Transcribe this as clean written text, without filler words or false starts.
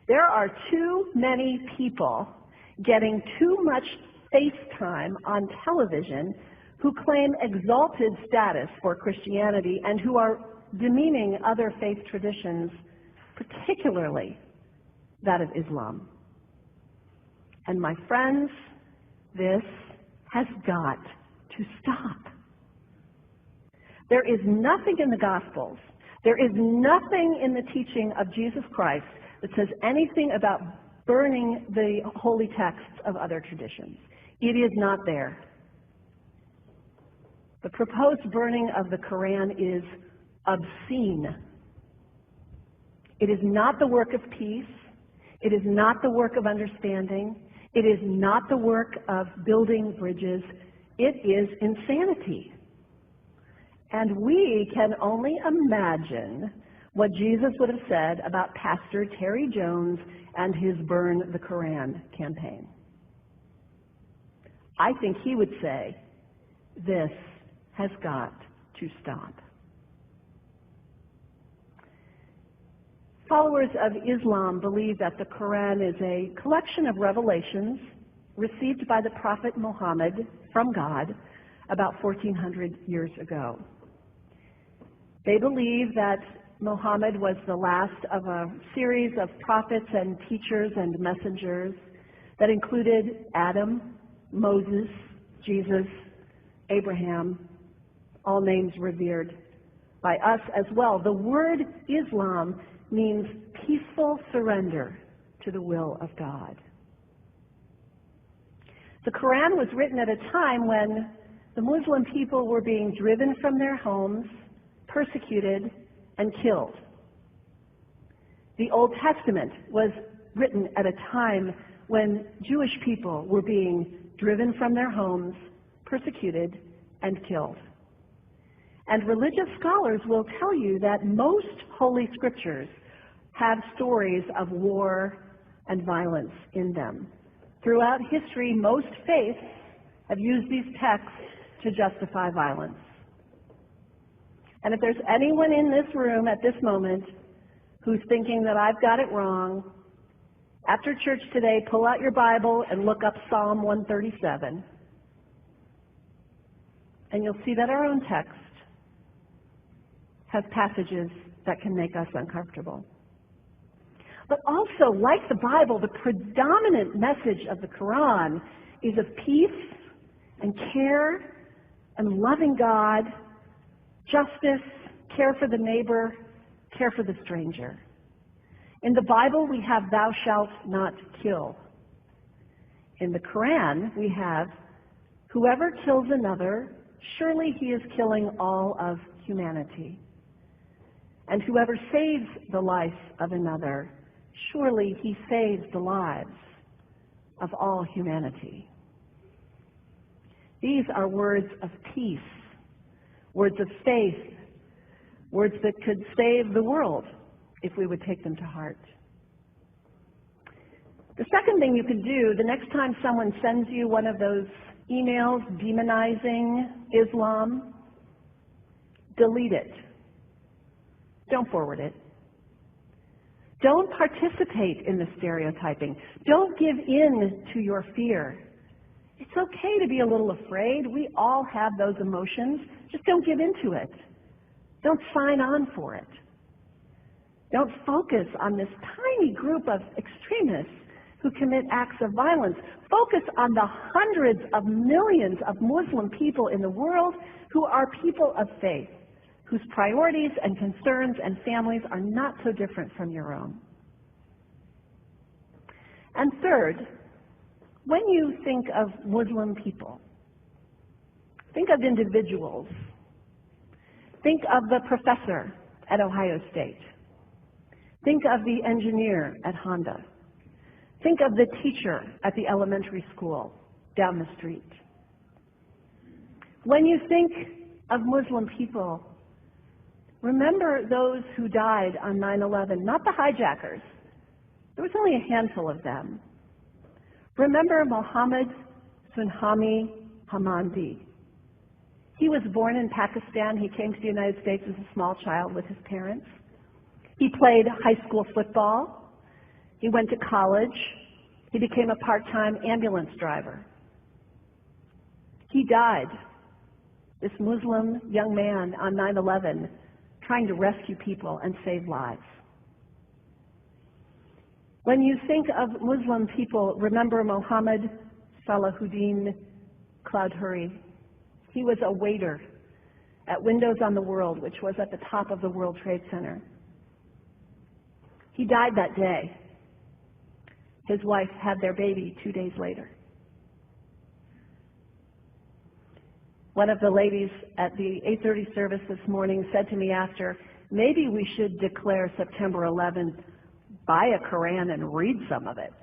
There are too many people getting too much face time on television who claim exalted status for Christianity and who are demeaning other faith traditions, particularly that of Islam. And my friends, this has got to stop. There is nothing in the Gospels, there is nothing in the teaching of Jesus Christ that says anything about burning the holy texts of other traditions. It is not there. The proposed burning of the Quran is obscene. It is not the work of peace. It is not the work of understanding. It is not the work of building bridges. It is insanity. And we can only imagine what Jesus would have said about Pastor Terry Jones and his Burn the Quran campaign. I think he would say, this has got to stop. Followers of Islam believe that the Quran is a collection of revelations received by the Prophet Muhammad from God about 1400 years ago. They believe that Muhammad was the last of a series of prophets and teachers and messengers that included Adam, Moses, Jesus, Abraham, all names revered by us as well. The word Islam means peaceful surrender to the will of God. The Quran was written at a time when the Muslim people were being driven from their homes, persecuted, and killed. The Old Testament was written at a time when Jewish people were being driven from their homes, persecuted, and killed. And religious scholars will tell you that most holy scriptures have stories of war and violence in them. Throughout history, most faiths have used these texts to justify violence. And if there's anyone in this room at this moment who's thinking that I've got it wrong, after church today, pull out your Bible and look up Psalm 137. And you'll see that our own text has passages that can make us uncomfortable. But also, like the Bible, the predominant message of the Quran is of peace and care and loving God, justice, care for the neighbor, care for the stranger. In the Bible, we have thou shalt not kill. In the Quran, we have whoever kills another, surely he is killing all of humanity. And whoever saves the life of another, surely he saves the lives of all humanity. These are words of peace, words of faith, words that could save the world if we would take them to heart. The second thing you can do the next time someone sends you one of those emails demonizing Islam, delete it. Don't forward it. Don't participate in the stereotyping. Don't give in to your fear. It's okay to be a little afraid. We all have those emotions. Just don't give into it. Don't sign on for it. Don't focus on this tiny group of extremists who commit acts of violence. Focus on the hundreds of millions of Muslim people in the world who are people of faith, whose priorities and concerns and families are not so different from your own. And third, when you think of Muslim people, think of individuals. Think of the professor at Ohio State. Think of the engineer at Honda. Think of the teacher at the elementary school down the street. When you think of Muslim people, remember those who died on 9/11, not the hijackers. There was only a handful of them. Remember Mohammed Sunhami Hamandi. He was born in Pakistan. He came to the United States as a small child with his parents. He played high school football. He went to college. He became a part-time ambulance driver. He died, this Muslim young man, on 9/11, trying to rescue people and save lives. When you think of Muslim people, remember Mohammed Salahuddin Cloudhurry. He was a waiter at Windows on the World, which was at the top of the World Trade Center. He died that day. His wife had their baby 2 days later. One of the ladies at the 8:30 service this morning said to me after, maybe we should declare September 11th, buy a Quran and read some of it.